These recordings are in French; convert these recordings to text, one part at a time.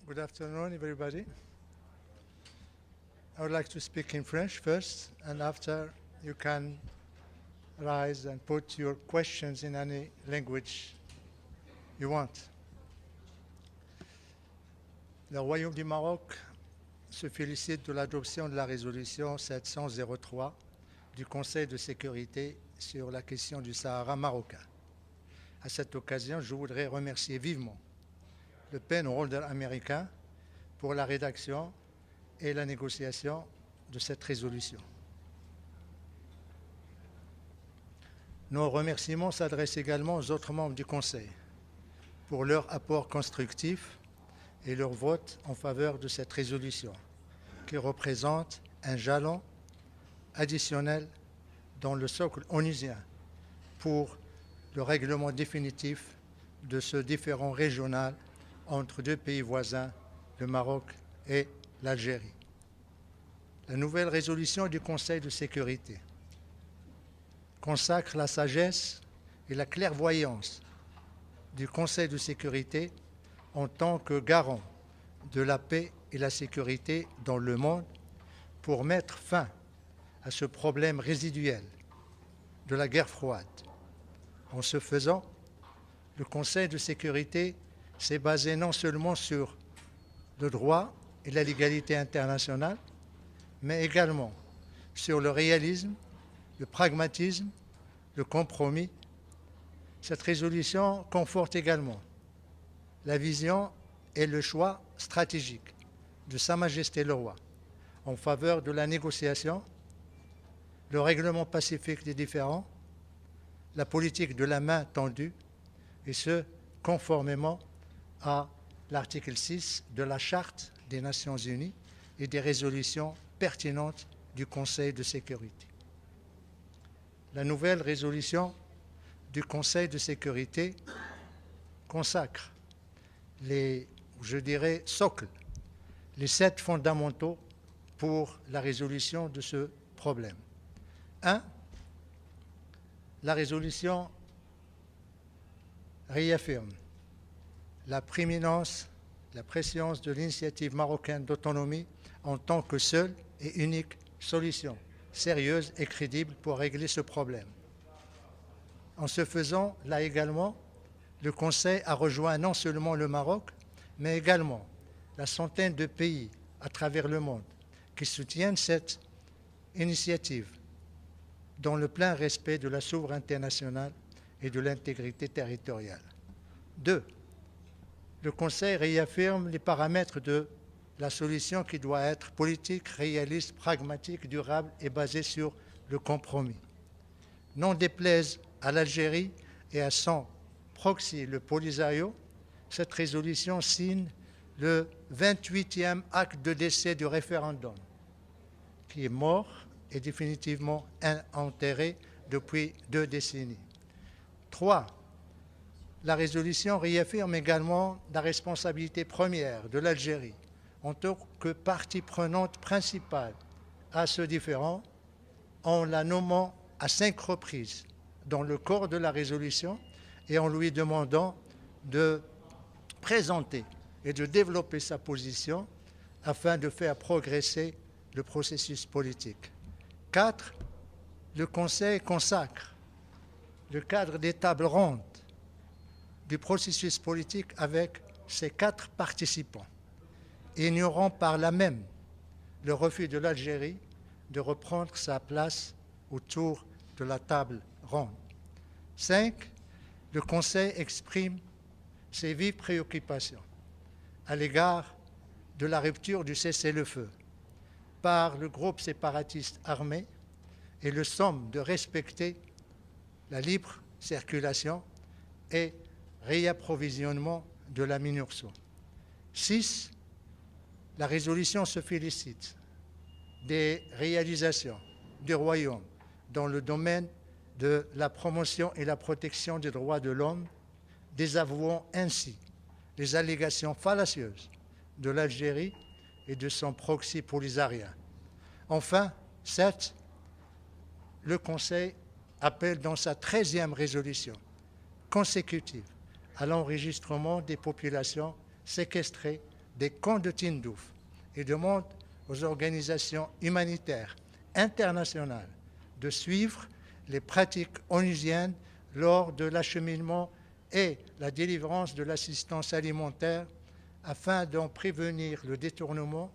Good afternoon, everybody. I would like to speak in French first, and after you can rise and put your questions in any language you want. Le Royaume du Maroc se félicite de l'adoption de la résolution 703 du Conseil de sécurité sur la question du Sahara marocain. À cette occasion, je voudrais remercier vivement le pen holder américain pour la rédaction et la négociation de cette résolution. Nos remerciements s'adressent également aux autres membres du Conseil pour leur apport constructif et leur vote en faveur de cette résolution, qui représente un jalon additionnel dans le socle onusien pour le règlement définitif de ce différend régional entre deux pays voisins, le Maroc et l'Algérie. La nouvelle résolution du Conseil de sécurité consacre la sagesse et la clairvoyance du Conseil de sécurité en tant que garant de la paix et la sécurité dans le monde pour mettre fin à ce problème résiduel de la guerre froide. En ce faisant, le Conseil de sécurité s'est basé non seulement sur le droit et la légalité internationale, mais également sur le réalisme, le pragmatisme, le compromis. Cette résolution conforte également la vision et le choix stratégique de Sa Majesté le Roi en faveur de la négociation, le règlement pacifique des différends, la politique de la main tendue, et ce, conformément à l'article 6 de la Charte des Nations Unies et des résolutions pertinentes du Conseil de sécurité. La nouvelle résolution du Conseil de sécurité consacre les, socles, les 7 fondamentaux pour la résolution de ce problème. 1. La résolution réaffirme la prééminence, la préscience de l'initiative marocaine d'autonomie en tant que seule et unique solution sérieuse et crédible pour régler ce problème. En ce faisant, là également, le Conseil a rejoint non seulement le Maroc, mais également la centaine de pays à travers le monde qui soutiennent cette initiative dans le plein respect de la souveraineté nationale et de l'intégrité territoriale. 2. Le Conseil réaffirme les paramètres de la solution qui doit être politique, réaliste, pragmatique, durable et basée sur le compromis. Non déplaise à l'Algérie et à son proxy, le Polisario, cette résolution signe le 28e acte de décès du référendum, qui est mort et définitivement enterré depuis 2 décennies. 3. La résolution réaffirme également la responsabilité première de l'Algérie en tant que partie prenante principale à ce différend, en la nommant à 5 reprises dans le corps de la résolution et en lui demandant de présenter et de développer sa position afin de faire progresser le processus politique. 4. Le Conseil consacre le cadre des tables rondes du processus politique avec ses 4 participants, ignorant par là même le refus de l'Algérie de reprendre sa place autour de la table ronde. 5. Le Conseil exprime ses vives préoccupations à l'égard de la rupture du cessez-le-feu par le groupe séparatiste armé et le somme de respecter la libre circulation et réapprovisionnement de la MINURSO. 6. La résolution se félicite des réalisations du Royaume dans le domaine de la promotion et la protection des droits de l'homme, désavouant ainsi les allégations fallacieuses de l'Algérie et de son proxy polisarien. Enfin, 7. Le Conseil appelle dans sa 13e résolution consécutive à l'enregistrement des populations séquestrées des camps de Tindouf et demande aux organisations humanitaires internationales de suivre les pratiques onusiennes lors de l'acheminement et la délivrance de l'assistance alimentaire afin d'en prévenir le détournement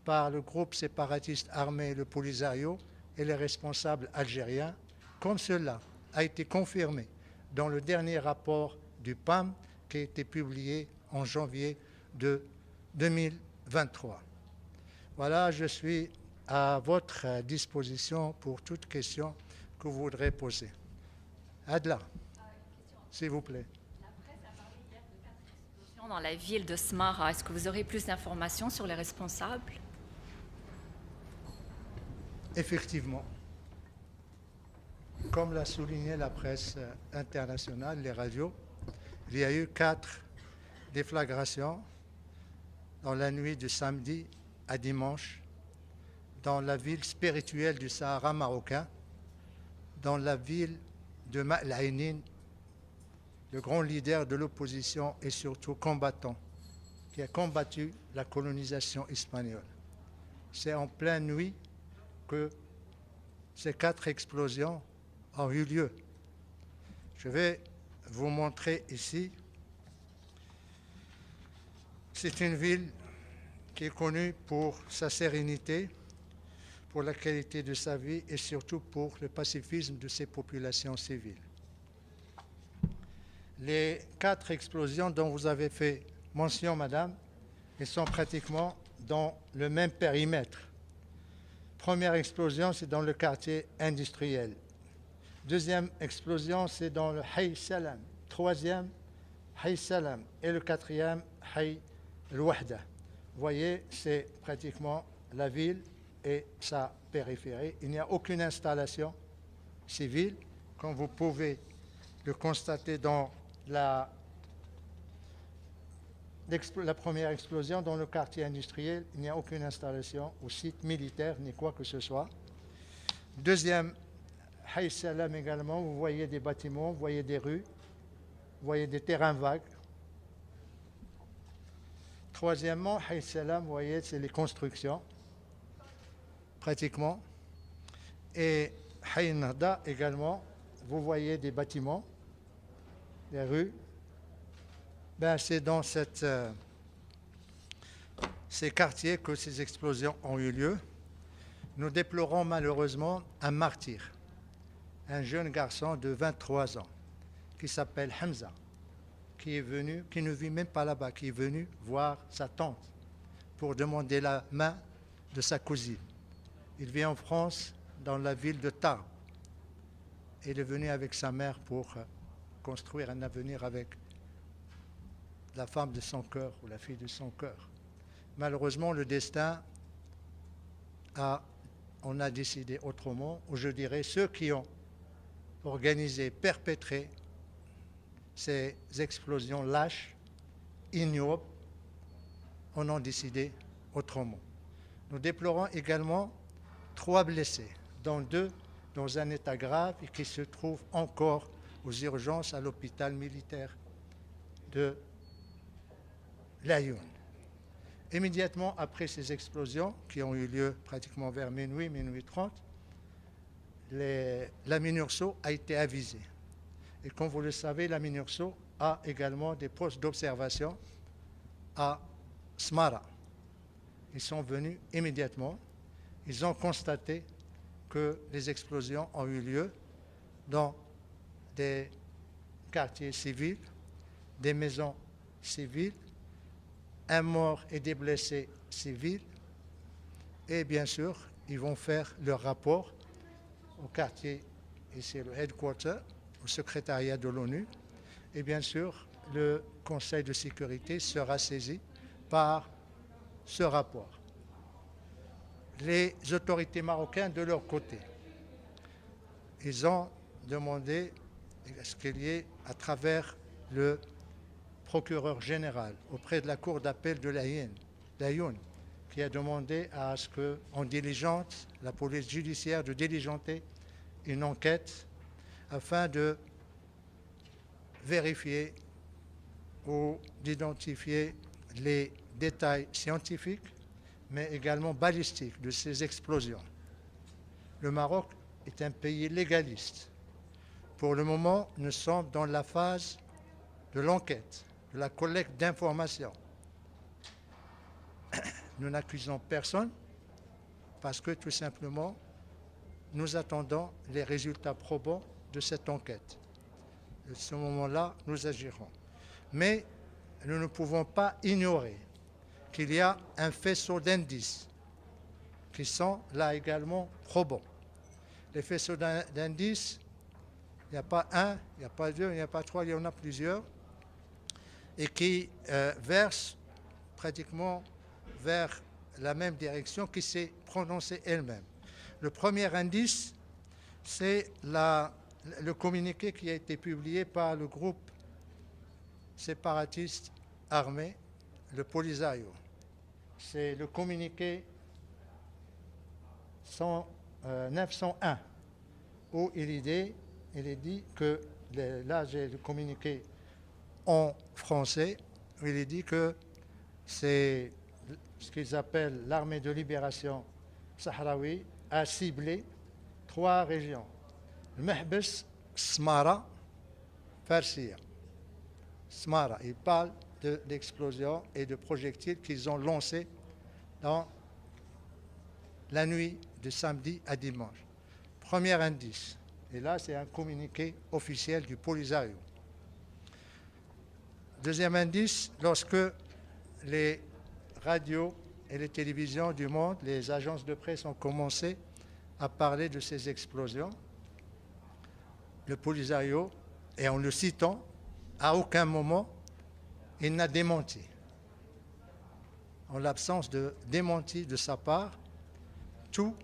par le groupe séparatiste armé le Polisario et les responsables algériens, comme cela a été confirmé dans le dernier rapport du PAM qui a été publié en janvier de 2023. Voilà, je suis à votre disposition pour toute question que vous voudrez poser. Adla, s'il vous plaît. La presse a parlé hier de 4 explosions dans la ville de Smara. Est-ce que vous aurez plus d'informations sur les responsables? Effectivement, comme l'a souligné la presse internationale, les radios, il y a eu 4 déflagrations dans la nuit de samedi à dimanche dans la ville spirituelle du Sahara marocain, dans la ville de Ma'al-Ainin, le grand leader de l'opposition et surtout combattant, qui a combattu la colonisation espagnole. C'est en pleine nuit que ces 4 explosions ont eu lieu. Je vais vous montrer ici. C'est une ville qui est connue pour sa sérénité, pour la qualité de sa vie et surtout pour le pacifisme de ses populations civiles. Les 4 explosions dont vous avez fait mention, madame, elles sont pratiquement dans le même périmètre. Première explosion, c'est dans le quartier industriel. Deuxième explosion, c'est dans le Hay Salam. Troisième, Hay Salam. Et le quatrième, Hay El-Wahda. Vous voyez, c'est pratiquement la ville et sa périphérie. Il n'y a aucune installation civile, comme vous pouvez le constater dans la première explosion dans le quartier industriel. Il n'y a aucune installation ou site militaire ni quoi que ce soit. Deuxième, Hay Salam également, vous voyez des bâtiments, vous voyez des rues, vous voyez des terrains vagues. Troisièmement, Hay Salam, vous voyez, c'est les constructions, pratiquement. Et Hay Nahda également, vous voyez des bâtiments, des rues. Ben, c'est dans ces quartiers que ces explosions ont eu lieu. Nous déplorons malheureusement un martyr, un jeune garçon de 23 ans qui s'appelle Hamza, qui ne vit même pas là-bas, qui est venu voir sa tante pour demander la main de sa cousine. Il vit en France, dans la ville de Tarbes. Il est venu avec sa mère pour construire un avenir avec la femme de son cœur ou la fille de son cœur. Malheureusement, le destin on a décidé autrement, ou je dirais ceux qui ont organisé, perpétré ces explosions lâches, ignobles, on a décidé autrement. Nous déplorons également 3 blessés, dont 2 dans un état grave et qui se trouvent encore aux urgences à l'hôpital militaire de l'Ayoun. Immédiatement après ces explosions, qui ont eu lieu pratiquement vers minuit, minuit 30, la MINURSO a été avisée. Et comme vous le savez, la MINURSO a également des postes d'observation à Smara. Ils sont venus immédiatement. Ils ont constaté que les explosions ont eu lieu dans des quartiers civils, des maisons civiles, un mort et des blessés civils. Et bien sûr, ils vont faire leur rapport au quartier, ici le headquarter, au secrétariat de l'ONU. Et bien sûr, le Conseil de sécurité sera saisi par ce rapport. Les autorités marocaines, de leur côté, ils ont demandé à ce qu'il y ait, à travers le procureur général, auprès de la cour d'appel de l'Ayoun, qui a demandé à ce qu'on diligente, la police judiciaire de diligenter une enquête afin de vérifier ou d'identifier les détails scientifiques, mais également balistiques de ces explosions. Le Maroc est un pays légaliste. Pour le moment, nous sommes dans la phase de l'enquête, de la collecte d'informations. Nous n'accusons personne parce que tout simplement, nous attendons les résultats probants de cette enquête. À ce moment-là, nous agirons. Mais nous ne pouvons pas ignorer qu'il y a un faisceau d'indices qui sont là également probants. Les faisceaux d'indices, il n'y a pas un, il n'y a pas deux, il n'y a pas trois, il y en a plusieurs, et qui versent pratiquement vers la même direction qui s'est prononcée elle-même. Le premier indice, c'est le communiqué qui a été publié par le groupe séparatiste armé, le Polisario. C'est le communiqué 901, où il est dit que, là j'ai le communiqué en français, où il est dit que c'est ce qu'ils appellent l'armée de libération sahraoui a ciblé 3 régions. Le Mehbes, Smara, Farsiya. Smara, il parle de l'explosion et de projectiles qu'ils ont lancés dans la nuit de samedi à dimanche. Premier indice. Et là, c'est un communiqué officiel du Polisario. Deuxième indice, lorsque les radios et les télévisions du monde, les agences de presse ont commencé à parler de ces explosions, le Polisario, et en le citant, à aucun moment, il n'a démenti. En l'absence de démenti de sa part, tout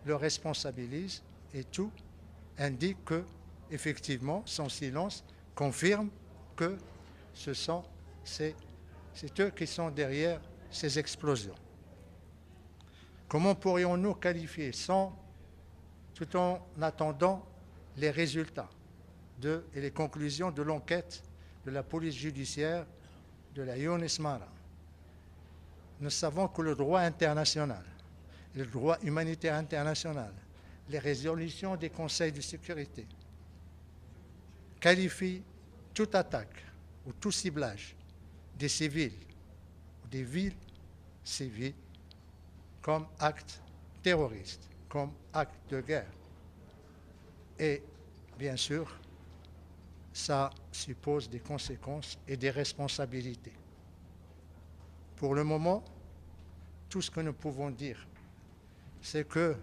le responsabilise et tout indique que, effectivement, son silence confirme que c'est eux qui sont derrière ces explosions. Comment pourrions-nous qualifier tout en attendant les résultats et les conclusions de l'enquête de la police judiciaire de la Younes Mara? Nous savons que le droit international, le droit humanitaire international, les résolutions des conseils de sécurité qualifient toute attaque ou tout ciblage des civils ou des villes civiles comme acte terroriste, comme acte de guerre. Et bien sûr, ça suppose des conséquences et des responsabilités. Pour le moment, tout ce que nous pouvons dire, c'est que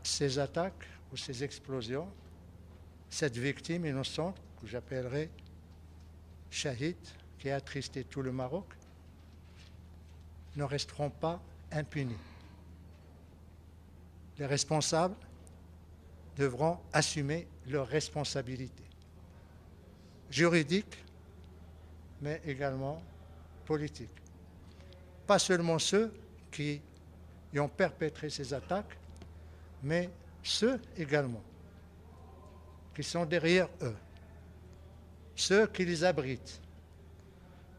ces attaques ou ces explosions, cette victime innocente, que j'appellerai Shahid, qui a attristé tout le Maroc, ne resteront pas impunis. Les responsables devront assumer leurs responsabilités juridiques, mais également politiques. Pas seulement ceux qui ont perpétré ces attaques, mais ceux également qui sont derrière eux, ceux qui les abritent,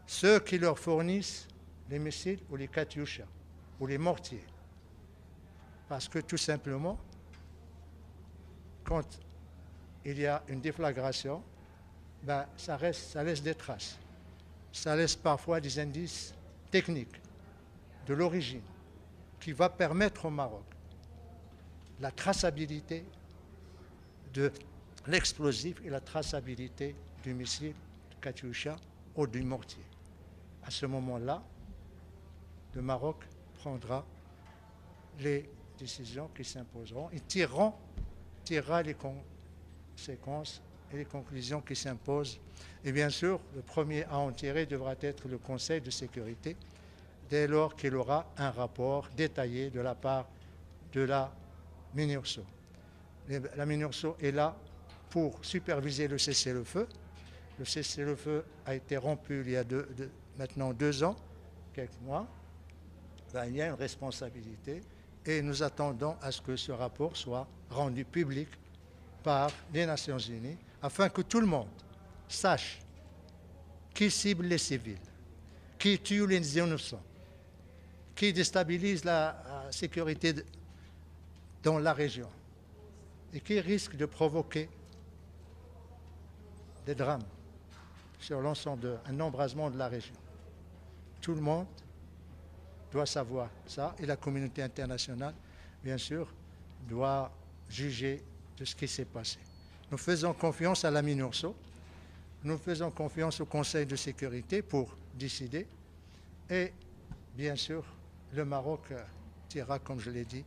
ceux qui leur fournissent les missiles ou les katyushas ou les mortiers. Parce que tout simplement, quand il y a une déflagration, ça laisse des traces. Ça laisse parfois des indices techniques de l'origine qui va permettre au Maroc la traçabilité de l'explosif et la traçabilité du missile, du katyusha ou du mortier. À ce moment-là, le Maroc prendra les décisions qui s'imposeront et tirera les conséquences et les conclusions qui s'imposent. Et bien sûr, le premier à en tirer devra être le Conseil de sécurité, dès lors qu'il aura un rapport détaillé de la part de la MINURSO. La MINURSO est là pour superviser le cessez-le-feu. Le cessez-le-feu a été rompu il y a maintenant 2 ans, quelques mois. Il y a une responsabilité et nous attendons à ce que ce rapport soit rendu public par les Nations Unies afin que tout le monde sache qui cible les civils, qui tue les innocents, qui déstabilise la sécurité dans la région et qui risque de provoquer des drames sur l'ensemble d'un embrasement de la région. Tout le monde doit savoir ça et la communauté internationale, bien sûr, doit juger de ce qui s'est passé. Nous faisons confiance à la MINURSO, nous faisons confiance au Conseil de sécurité pour décider et, bien sûr, le Maroc tirera, comme je l'ai dit,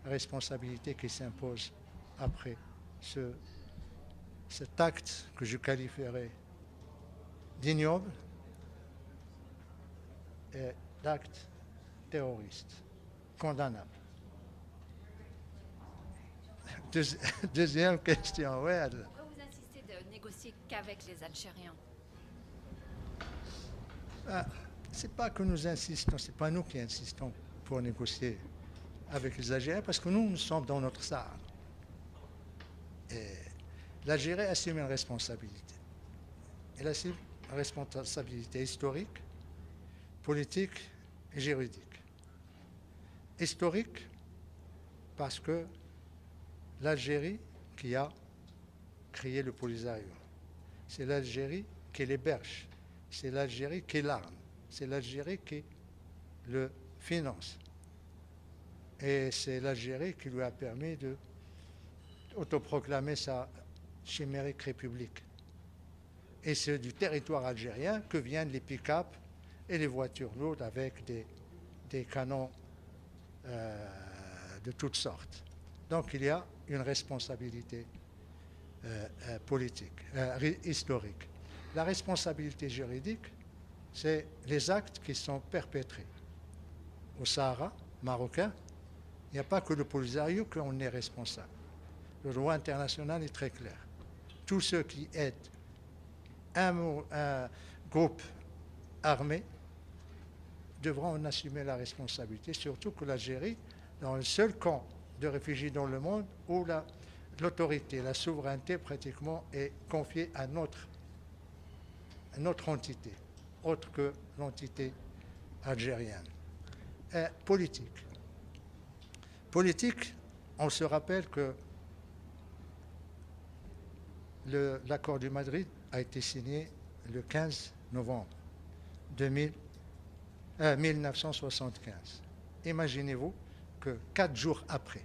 la responsabilité qui s'impose après cet acte que je qualifierais d'ignoble et d'acte terroriste, condamnable. Deuxième question, oui. Pourquoi vous insistez de négocier qu'avec les Algériens? C'est pas que nous insistons, c'est pas nous qui insistons pour négocier avec les Algériens, parce que nous sommes dans notre Sahara. Et l'Algérie assume une responsabilité. Elle assume une responsabilité historique, politique et juridique. Historique, parce que l'Algérie qui a créé le Polisario, c'est l'Algérie qui l'héberge, c'est l'Algérie qui l'arme, c'est l'Algérie qui le finance. Et c'est l'Algérie qui lui a permis de autoproclamer sa chimérique république. Et c'est du territoire algérien que viennent les pick-up et les voitures lourdes avec des canons de toutes sortes. Donc il y a une responsabilité politique, historique. La responsabilité juridique, c'est les actes qui sont perpétrés. Au Sahara marocain, il n'y a pas que le Polisario qu'on est responsable. Le droit international est très clair. Tous ceux qui aident un groupe armé devront en assumer la responsabilité, surtout que l'Algérie, dans le seul camp de réfugiés dans le monde où l'autorité, la souveraineté pratiquement est confiée à notre entité, autre que l'entité algérienne. Politique. Politique, on se rappelle que l'accord de Madrid a été signé le 15 novembre 1975. Imaginez-vous que 4 jours après,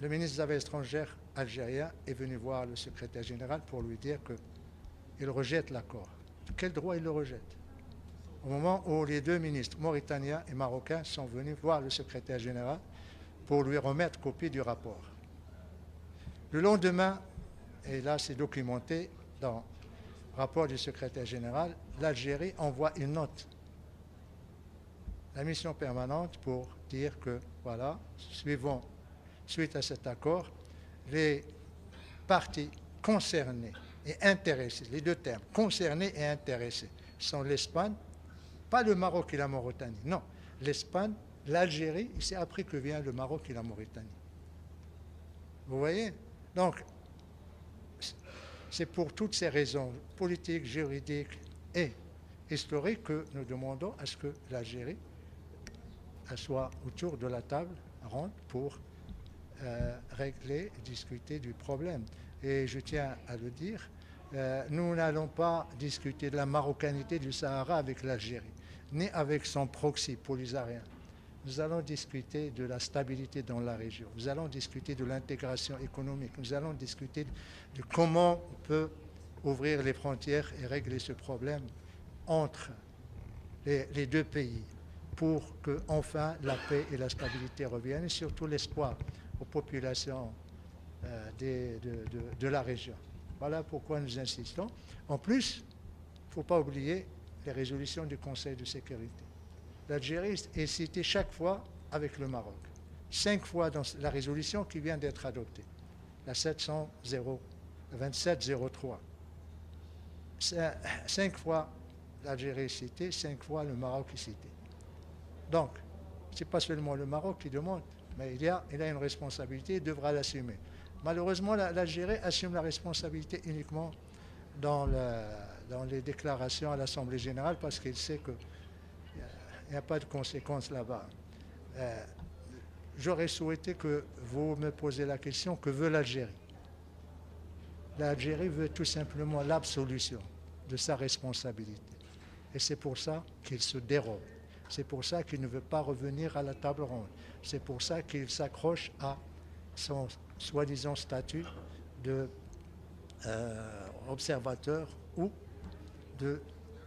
le ministre des Affaires étrangères algérien est venu voir le secrétaire général pour lui dire qu'il rejette l'accord. De quel droit il le rejette? Au moment où les deux ministres, mauritaniens et marocains, sont venus voir le secrétaire général pour lui remettre copie du rapport. Le lendemain, et là c'est documenté dans le rapport du secrétaire général, l'Algérie envoie une note, la mission permanente, pour dire que, voilà, suite à cet accord, les parties concernées et intéressées, les deux termes, concernés et intéressés, sont l'Espagne, pas le Maroc et la Mauritanie, non, l'Espagne, l'Algérie, et c'est après que vient le Maroc et la Mauritanie. Vous voyez? Donc, c'est pour toutes ces raisons politiques, juridiques et historiques que nous demandons à ce que l'Algérie soit autour de la table ronde pour régler, discuter du problème. Et je tiens à le dire, nous n'allons pas discuter de la marocanité du Sahara avec l'Algérie, ni avec son proxy polisarien. Nous allons discuter de la stabilité dans la région. Nous allons discuter de l'intégration économique. Nous allons discuter de comment on peut ouvrir les frontières et régler ce problème entre les deux pays pour que enfin la paix et la stabilité reviennent et surtout l'espoir aux populations de la région. Voilà pourquoi nous insistons. En plus, il ne faut pas oublier les résolutions du Conseil de sécurité. L'Algérie est citée chaque fois avec le Maroc. 5 fois dans la résolution qui vient d'être adoptée, la 2703. 5 fois l'Algérie est citée, 5 fois le Maroc est cité. Donc, ce n'est pas seulement le Maroc qui demande, mais il a une responsabilité, il devra l'assumer. Malheureusement, l'Algérie assume la responsabilité uniquement dans dans les déclarations à l'Assemblée générale parce qu'il sait qu'il n'y a pas de conséquences là-bas. J'aurais souhaité que vous me posiez la question, que veut l'Algérie? L'Algérie veut tout simplement l'absolution de sa responsabilité. Et c'est pour ça qu'il se dérobe. C'est pour ça qu'il ne veut pas revenir à la table ronde. C'est pour ça qu'il s'accroche à son soi-disant statut de observateur ou de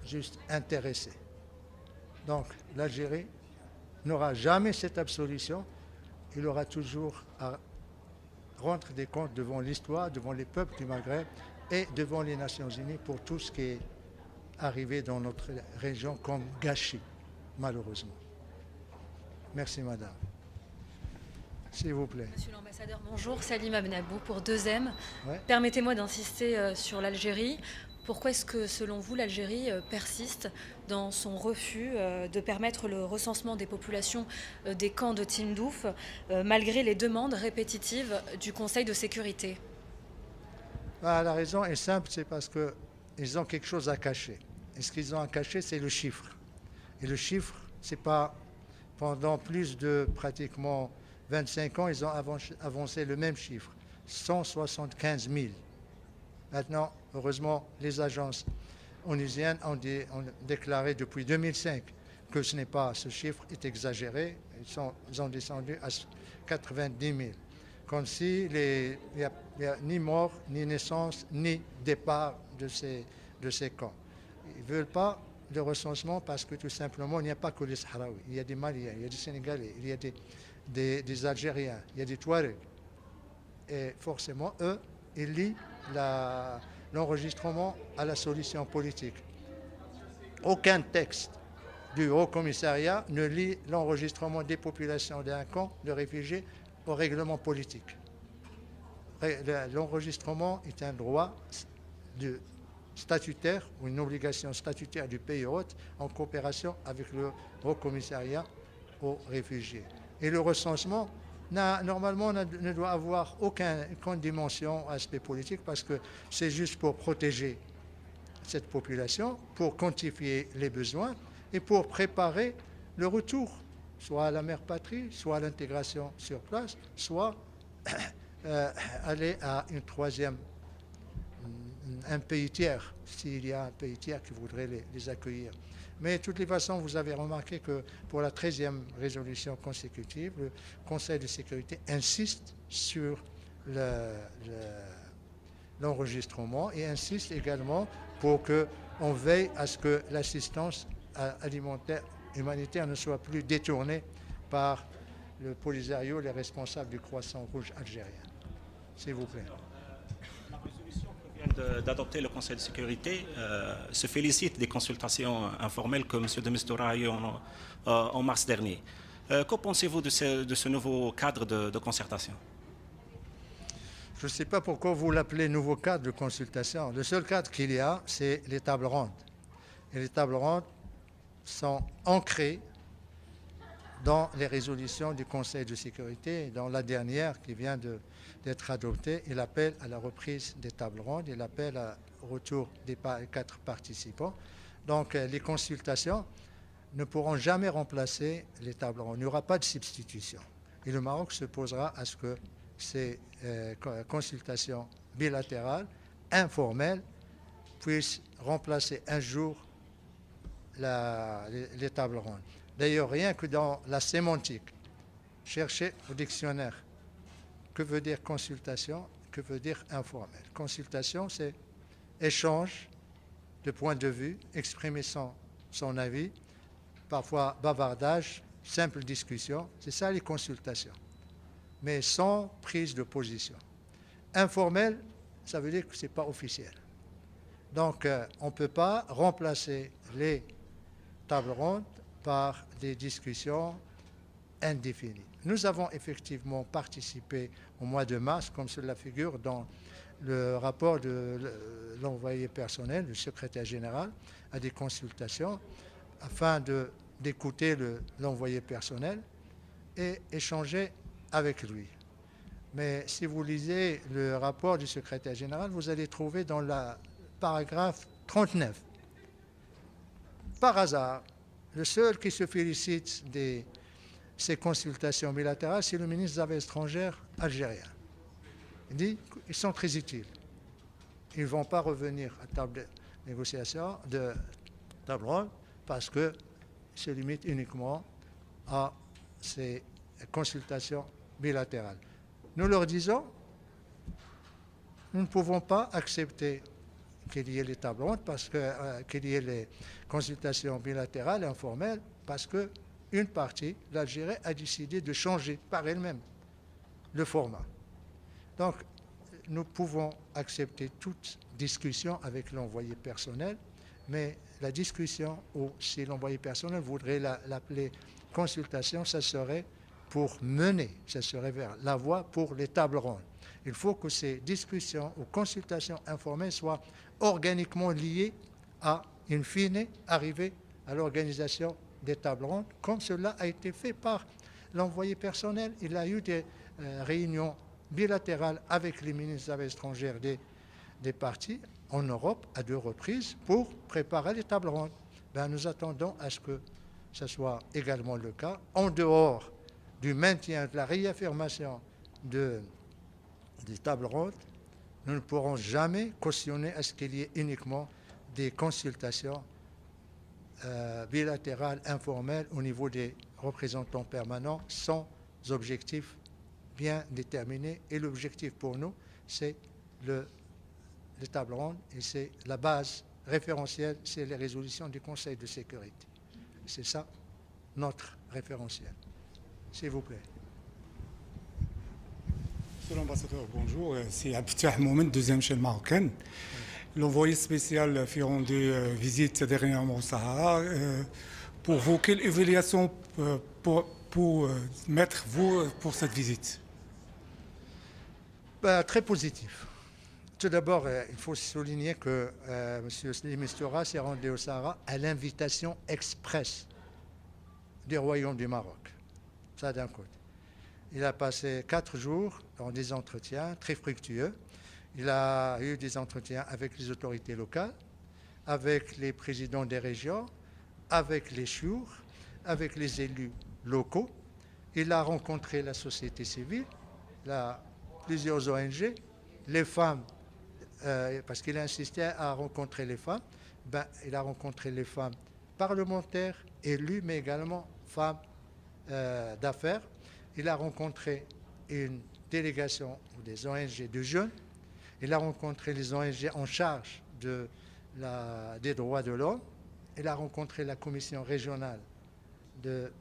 juste intéressé. Donc l'Algérie n'aura jamais cette absolution. Il aura toujours à rendre des comptes devant l'histoire, devant les peuples du Maghreb et devant les Nations Unies pour tout ce qui est arrivé dans notre région comme gâchis, malheureusement. Merci, madame. S'il vous plaît. Monsieur l'ambassadeur, bonjour. Salima Benabou pour 2M. Ouais. Permettez-moi d'insister sur l'Algérie. Pourquoi est-ce que, selon vous, l'Algérie persiste dans son refus de permettre le recensement des populations des camps de Tindouf, malgré les demandes répétitives du Conseil de sécurité? La raison est simple, c'est parce qu'ils ont quelque chose à cacher. Et ce qu'ils ont à cacher, c'est le chiffre. Et le chiffre, c'est pas pendant plus de pratiquement 25 ans, ils ont avancé le même chiffre, 175 000. Maintenant, heureusement, les agences onusiennes ont déclaré depuis 2005 que ce chiffre est exagéré. Ils ont descendu à 90 000. Comme s'il n'y a ni mort, ni naissance, ni départ de ces camps. Ils ne veulent pas de recensement parce que tout simplement, il n'y a pas que les Sahraouis. Il y a des Maliens, il y a des Sénégalais, il y a des Algériens, il y a des Touaregs. Et forcément, eux, ils lient l'enregistrement à la solution politique. Aucun texte du Haut Commissariat ne lie l'enregistrement des populations d'un camp de réfugiés au règlement politique. L'enregistrement est un droit statutaire ou une obligation statutaire du pays hôte en coopération avec le Haut Commissariat aux réfugiés. Et le recensement, normalement, ne doit avoir aucune dimension, aspect politique, parce que c'est juste pour protéger cette population, pour quantifier les besoins et pour préparer le retour, soit à la mère patrie, soit à l'intégration sur place, soit aller à une troisième, un pays tiers, s'il y a un pays tiers qui voudrait les accueillir. Mais de toutes les façons, vous avez remarqué que pour la 13e résolution consécutive, le Conseil de sécurité insiste sur l'enregistrement et insiste également pour qu'on veille à ce que l'assistance alimentaire humanitaire ne soit plus détournée par le Polisario, les responsables du Croissant Rouge algérien. S'il vous plaît. La résolution que vient d'adopter le Conseil de sécurité se félicite des consultations informelles que M. de Mistura a eues en mars dernier. Que pensez-vous de ce nouveau cadre de concertation? Je ne sais pas pourquoi vous l'appelez nouveau cadre de consultation. Le seul cadre qu'il y a, c'est les tables rondes. Et les tables rondes sont ancrées dans les résolutions du Conseil de sécurité. Dans la dernière qui vient d'être adoptée, il appelle à la reprise des tables rondes, il appelle au retour des 4 participants. Donc les consultations ne pourront jamais remplacer les tables rondes. Il n'y aura pas de substitution. Et le Maroc se posera à ce que ces consultations bilatérales, informelles, puissent remplacer un jour les tables rondes. D'ailleurs, rien que dans la sémantique, cherchez au dictionnaire que veut dire consultation, que veut dire informel. Consultation, c'est échange de points de vue, exprimer son avis, parfois bavardage, simple discussion. C'est ça les consultations, mais sans prise de position. Informel, ça veut dire que ce n'est pas officiel. Donc, on ne peut pas remplacer les tables rondes par des discussions indéfinies. Nous avons effectivement participé au mois de mars, comme cela figure dans le rapport de l'envoyé personnel, le secrétaire général, à des consultations afin d'écouter l'envoyé personnel et échanger avec lui. Mais si vous lisez le rapport du secrétaire général, vous allez trouver dans le paragraphe 39. Par hasard, le seul qui se félicite de ces consultations bilatérales, c'est le ministre des Affaires étrangères algérien. Il dit qu'ils sont très utiles. Ils ne vont pas revenir à table de négociation, de table ronde, parce qu'ils se limitent uniquement à ces consultations bilatérales. Nous leur disons, nous ne pouvons pas accepter qu'il y ait les tables rondes, qu'il y ait les consultations bilatérales informelles, parce qu'une partie, l'Algérie, a décidé de changer par elle-même le format. Donc, nous pouvons accepter toute discussion avec l'envoyé personnel, mais la discussion, ou si l'envoyé personnel voudrait l'appeler consultation, ça serait pour mener, ça serait vers la voie pour les tables rondes. Il faut que ces discussions ou consultations informelles soient organiquement liées à, in fine, arriver à l'organisation des tables rondes, comme cela a été fait par l'envoyé personnel. Il a eu des réunions bilatérales avec les ministres des Affaires étrangères des partis en Europe à 2 reprises pour préparer les tables rondes. Nous attendons à ce que ce soit également le cas, en dehors du maintien, de la réaffirmation des tables rondes. Nous ne pourrons jamais cautionner à ce qu'il y ait uniquement des consultations bilatérales, informelles au niveau des représentants permanents sans objectif bien déterminé. Et l'objectif pour nous, c'est les tables rondes et c'est la base référentielle, c'est les résolutions du Conseil de sécurité. C'est ça notre référentiel. S'il vous plaît. Monsieur l'ambassadeur, bonjour. C'est Abtah Mohamed, deuxième chaîne marocaine. L'envoyé spécial fait rendu visite dernièrement au Sahara. Pour vous, quelle évaluation pour mettre vous pour cette visite? Très positif. Tout d'abord, il faut souligner que M. Slim Mistura s'est rendu au Sahara à l'invitation express du Royaume du Maroc. Ça d'un côté. Il a passé 4 jours dans des entretiens très fructueux. Il a eu des entretiens avec les autorités locales, avec les présidents des régions, avec les chours, avec les élus locaux. Il a rencontré la société civile, plusieurs ONG, les femmes, parce qu'il a insisté à rencontrer les femmes. Il a rencontré les femmes parlementaires, élues, mais également femmes d'affaires. Il a rencontré une délégation des ONG de jeunes. Il a rencontré les ONG en charge des droits de l'homme. Il a rencontré la commission régionale de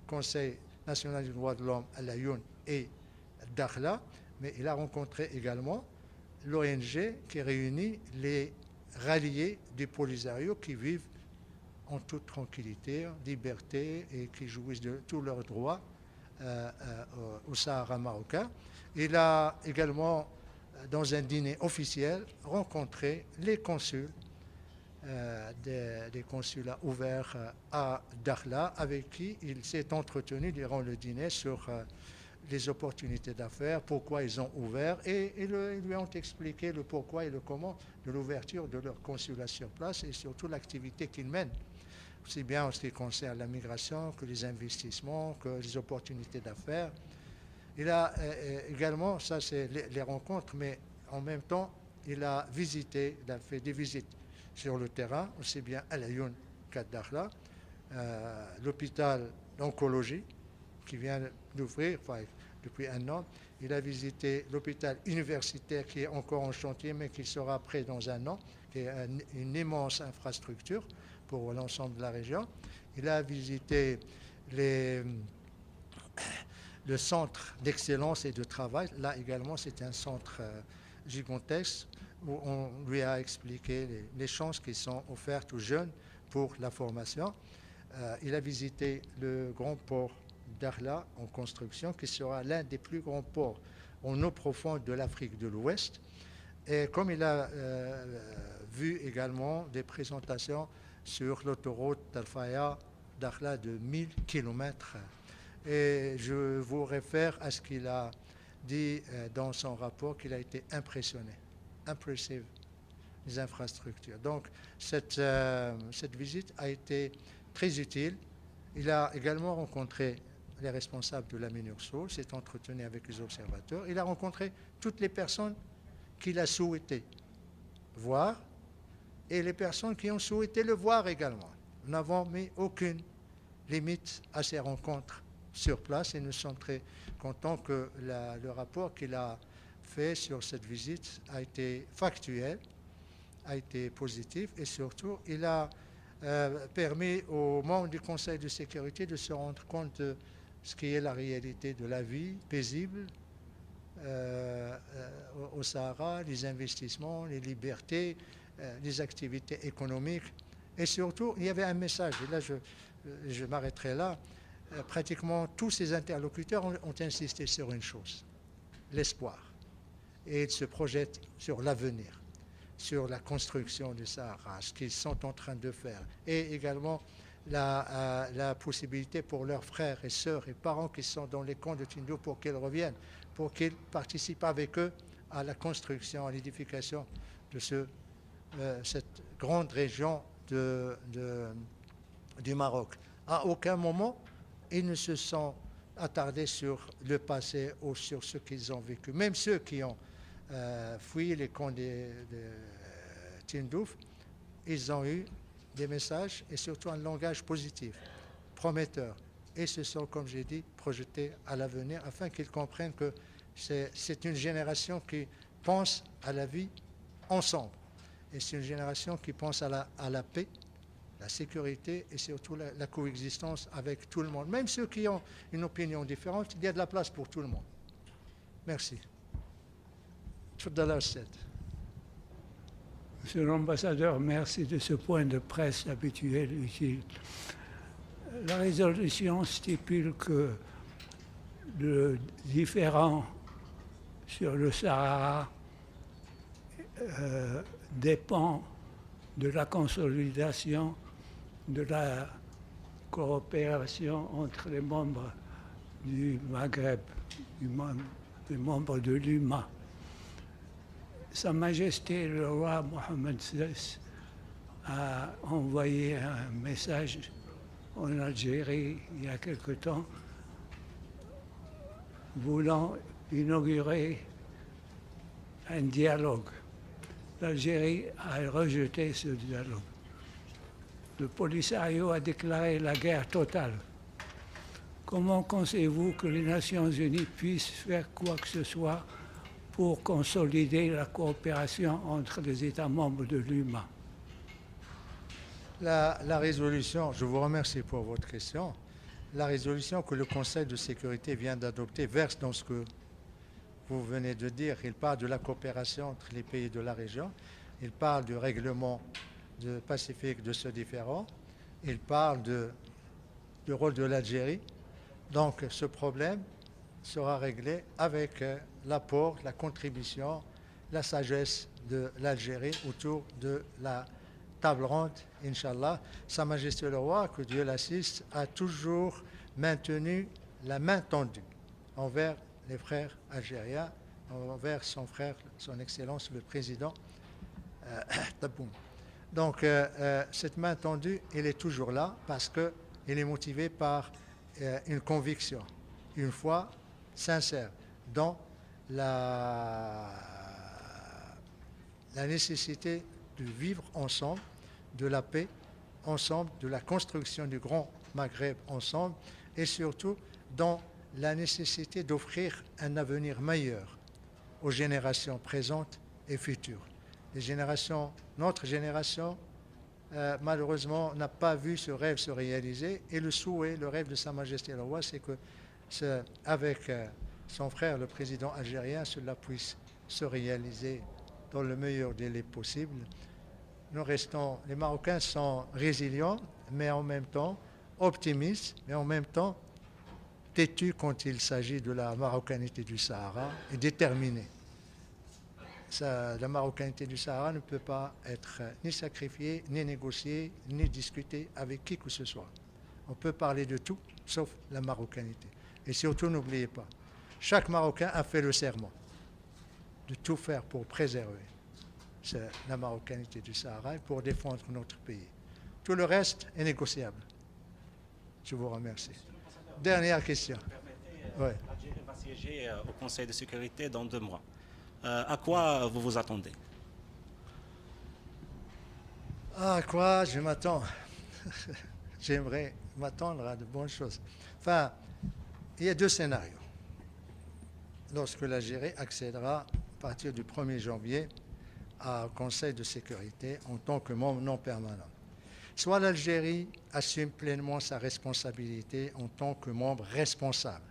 Conseil national des droits de l'homme à Laayoune et Dakhla. Mais il a rencontré également l'ONG qui réunit les ralliés du Polisario qui vivent en toute tranquillité, en liberté et qui jouissent de tous leurs droits au Sahara marocain. Il a également, dans un dîner officiel, rencontré les consuls des consulats ouverts à Dakhla, avec qui il s'est entretenu durant le dîner sur les opportunités d'affaires, pourquoi ils ont ouvert, et ils lui ont expliqué le pourquoi et le comment de l'ouverture de leur consulat sur place et surtout l'activité qu'ils mènent, aussi bien en ce qui concerne la migration que les investissements, que les opportunités d'affaires. Il a également, ça c'est les rencontres, mais en même temps, il a fait des visites sur le terrain, aussi bien à Laayoune qu'à Dakhla, l'hôpital d'oncologie qui vient d'ouvrir depuis 1 an. Il a visité l'hôpital universitaire qui est encore en chantier, mais qui sera prêt dans 1 an, qui est une immense infrastructure pour l'ensemble de la région. Il a visité le centre d'excellence et de travail. Là également, c'est un centre gigantesque où on lui a expliqué les chances qui sont offertes aux jeunes pour la formation. Il a visité le grand port d'Arla en construction, qui sera l'un des plus grands ports en eau profonde de l'Afrique de l'Ouest. Et comme il a vu également des présentations sur l'autoroute d'Al-Faya d'Arla de 1000 km. Et je vous réfère à ce qu'il a dit dans son rapport, qu'il a été impressionné. Impressive les infrastructures. Donc cette visite a été très utile. Il a également rencontré les responsables de la Minurso, s'est entretenu avec les observateurs. Il a rencontré toutes les personnes qu'il a souhaité voir et les personnes qui ont souhaité le voir également. Nous n'avons mis aucune limite à ces rencontres sur place et nous sommes très contents que le rapport qu'il a fait sur cette visite a été factuel, a été positif et surtout il a permis aux membres du Conseil de sécurité de se rendre compte de ce qui est la réalité de la vie paisible au Sahara, les investissements, les libertés, les activités économiques. Et surtout, il y avait un message, et là je m'arrêterai là, pratiquement tous ces interlocuteurs ont insisté sur une chose, l'espoir. Et ils se projettent sur l'avenir, sur la construction du Sahara, ce qu'ils sont en train de faire, et également la possibilité pour leurs frères et sœurs et parents qui sont dans les camps de Tindouf pour qu'ils reviennent, pour qu'ils participent avec eux à la construction, à l'édification de cette grande région du Maroc. À aucun moment, ils ne se sont attardés sur le passé ou sur ce qu'ils ont vécu. Même ceux qui ont fui les camps de Tindouf, ils ont eu des messages et surtout un langage positif, prometteur. Et se sont, comme j'ai dit, projetés à l'avenir afin qu'ils comprennent que c'est une génération qui pense à la vie ensemble. Et c'est une génération qui pense à la paix, la sécurité et surtout la coexistence avec tout le monde. Même ceux qui ont une opinion différente, il y a de la place pour tout le monde. Merci. Monsieur l'ambassadeur, merci de ce point de presse habituel utile. La résolution stipule que le différend sur le Sahara dépend de la consolidation de la coopération entre les membres du Maghreb, les membres de l'UMA. Sa Majesté le roi Mohammed VI a envoyé un message en Algérie il y a quelque temps voulant inaugurer un dialogue. L'Algérie a rejeté ce dialogue. Le Polisario a déclaré la guerre totale. Comment pensez-vous que les Nations Unies puissent faire quoi que ce soit pour consolider la coopération entre les États membres de l'UMA? La résolution, je vous remercie pour votre question. La résolution que le Conseil de sécurité vient d'adopter verse dans ce que vous venez de dire. Il parle de la coopération entre les pays de la région. Il parle du règlement pacifique de ce différend. Il parle du rôle de l'Algérie. Donc ce problème sera réglé avec l'apport, la contribution, la sagesse de l'Algérie autour de la table ronde, Inch'Allah. Sa Majesté le Roi, que Dieu l'assiste, a toujours maintenu la main tendue envers les frères algériens, envers son frère, son Excellence le Président Taboun. Donc cette main tendue, elle est toujours là parce qu'elle est motivée par une conviction, une foi sincère dans la nécessité de vivre ensemble, de la paix ensemble, de la construction du Grand Maghreb ensemble et surtout dans la nécessité d'offrir un avenir meilleur aux générations présentes et futures. Notre génération, malheureusement, n'a pas vu ce rêve se réaliser et le rêve de Sa Majesté le Roi, c'est que avec son frère, le président algérien, cela puisse se réaliser dans le meilleur délai possible. Les Marocains sont résilients, mais en même temps optimistes, mais en même temps têtus quand il s'agit de la marocanité du Sahara et déterminés. La marocanité du Sahara ne peut pas être ni sacrifiée, ni négociée, ni discutée avec qui que ce soit. On peut parler de tout, sauf la marocanité. Et surtout, n'oubliez pas, chaque Marocain a fait le serment de tout faire pour préserver c'est la marocanité du Sahara et pour défendre notre pays. Tout le reste est négociable. Je vous remercie. Dernière question. Ouais. L'Algérie va siéger au Conseil de sécurité dans 2 mois. À quoi vous vous attendez? À quoi je m'attends? J'aimerais m'attendre à de bonnes choses. Enfin, il y a 2 scénarios. Lorsque l'Algérie accédera à partir du 1er janvier au Conseil de sécurité en tant que membre non permanent. Soit l'Algérie assume pleinement sa responsabilité en tant que membre responsable,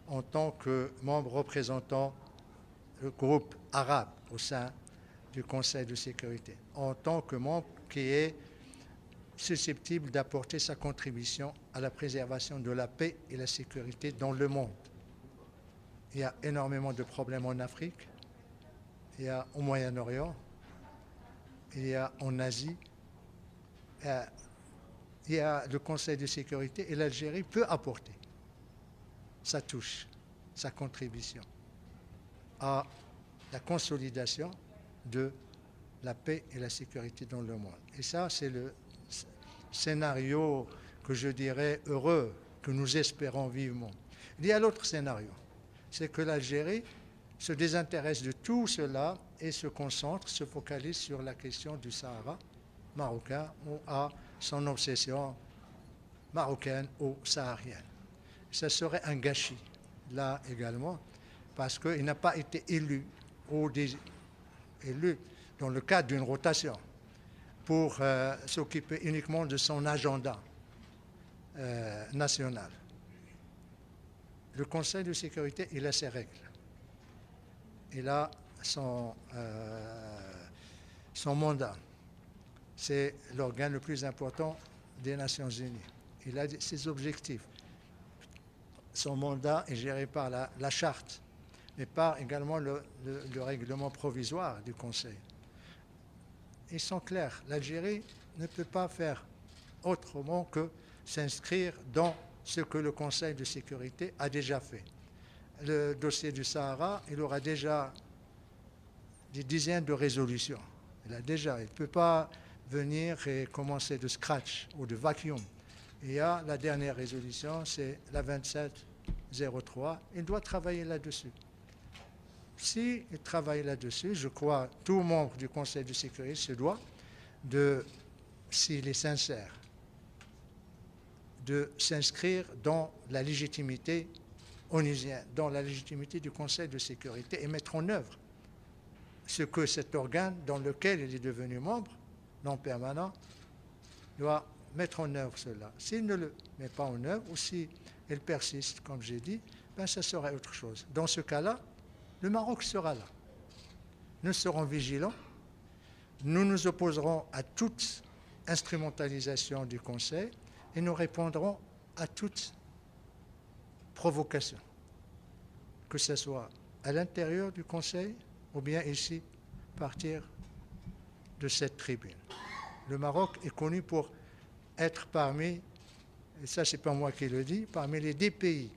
en tant que membre représentant le groupe arabe au sein du Conseil de sécurité, en tant que membre qui est susceptible d'apporter sa contribution à la préservation de la paix et la sécurité dans le monde. Il y a énormément de problèmes en Afrique, il y a au Moyen-Orient, il y a en Asie, il y a le Conseil de sécurité et l'Algérie peut apporter sa touche, sa contribution à la consolidation de la paix et la sécurité dans le monde. Et ça, c'est le scénario que je dirais heureux, que nous espérons vivement. Il y a l'autre scénario, c'est que l'Algérie se désintéresse de tout cela et se concentre, se focalise sur la question du Sahara marocain ou à son obsession marocaine ou saharienne. Ça serait un gâchis, là également, parce qu'il n'a pas été élu dans le cadre d'une rotation pour s'occuper uniquement de son agenda national. Le Conseil de sécurité, il a ses règles. Il a son mandat. C'est l'organe le plus important des Nations Unies. Il a ses objectifs. Son mandat est géré par la charte, mais par également le règlement provisoire du Conseil. Ils sont clairs. L'Algérie ne peut pas faire autrement que s'inscrire dans ce que le Conseil de sécurité a déjà fait. Le dossier du Sahara, il aura déjà des dizaines de résolutions. Il ne peut pas venir et commencer de scratch ou de vacuum. Il y a la dernière résolution, c'est la 2703. Il doit travailler là-dessus. S'il travaille là-dessus, je crois tout membre du Conseil de sécurité se doit, s'il est sincère, de s'inscrire dans la légitimité onusienne, dans la légitimité du Conseil de sécurité et mettre en œuvre ce que cet organe dans lequel il est devenu membre non permanent doit mettre en œuvre cela. S'il ne le met pas en œuvre ou s'il persiste, comme j'ai dit, ben ça serait autre chose. Dans ce cas-là, le Maroc sera là. Nous serons vigilants. Nous nous opposerons à toute instrumentalisation du Conseil et nous répondrons à toute provocation, que ce soit à l'intérieur du Conseil ou bien ici, partir de cette tribune. Le Maroc est connu pour être parmi, et ça c'est pas moi qui le dis, parmi les 10 pays,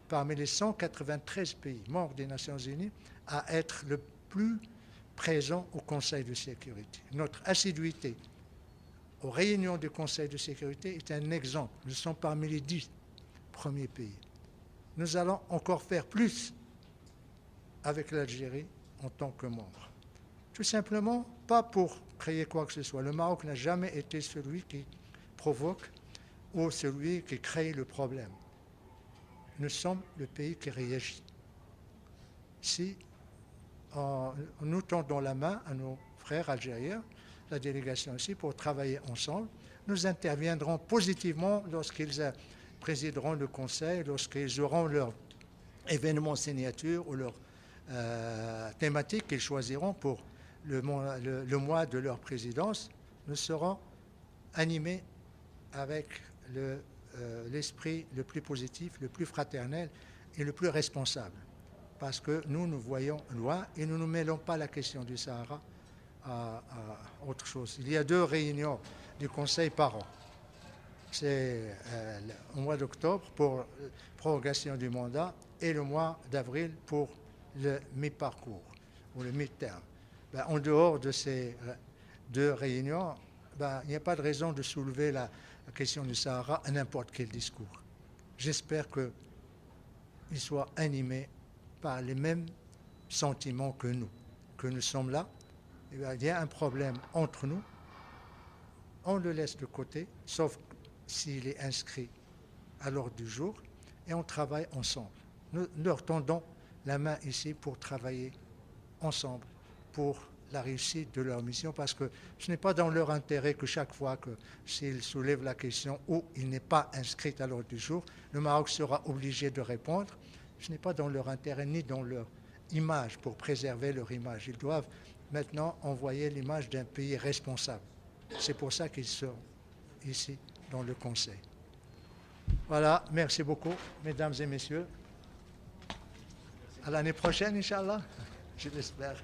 parmi les 193 pays membres des Nations Unies, à être le plus présent au Conseil de sécurité. Notre assiduité aux réunions du Conseil de sécurité est un exemple. Nous sommes parmi les 10 premiers pays. Nous allons encore faire plus avec l'Algérie en tant que membre. Tout simplement, pas pour créer quoi que ce soit. Le Maroc n'a jamais été celui qui provoque ou celui qui crée le problème. Nous sommes le pays qui réagit. Si nous tendons la main à nos frères algériens, la délégation aussi, pour travailler ensemble, nous interviendrons positivement lorsqu'ils présideront le Conseil, lorsqu'ils auront leur événement signature ou leur thématique qu'ils choisiront pour le mois de leur présidence. Nous serons animés avec l'esprit le plus positif, le plus fraternel et le plus responsable. Parce que nous voyons loin et nous ne mêlons pas la question du Sahara à autre chose. Il y a 2 réunions du Conseil par an. C'est au mois d'octobre pour prorogation du mandat et le mois d'avril pour le mi-parcours ou le mi-terme. En dehors de ces 2 réunions, il n'y a pas de raison de soulever la question du Sahara à n'importe quel discours. J'espère qu'il soit animé par les mêmes sentiments que nous sommes là. Il y a un problème entre nous, on le laisse de côté, sauf s'il est inscrit à l'ordre du jour, et on travaille ensemble. Nous leur tendons la main ici pour travailler ensemble pour la réussite de leur mission, parce que ce n'est pas dans leur intérêt que chaque fois que s'ils soulèvent la question ou il n'est pas inscrit à l'ordre du jour, le Maroc sera obligé de répondre. Ce n'est pas dans leur intérêt ni dans leur image, pour préserver leur image. Ils doivent maintenant envoyer l'image d'un pays responsable. C'est pour ça qu'ils sont ici dans le Conseil. Voilà, merci beaucoup, mesdames et messieurs. À l'année prochaine, Inch'Allah, je l'espère.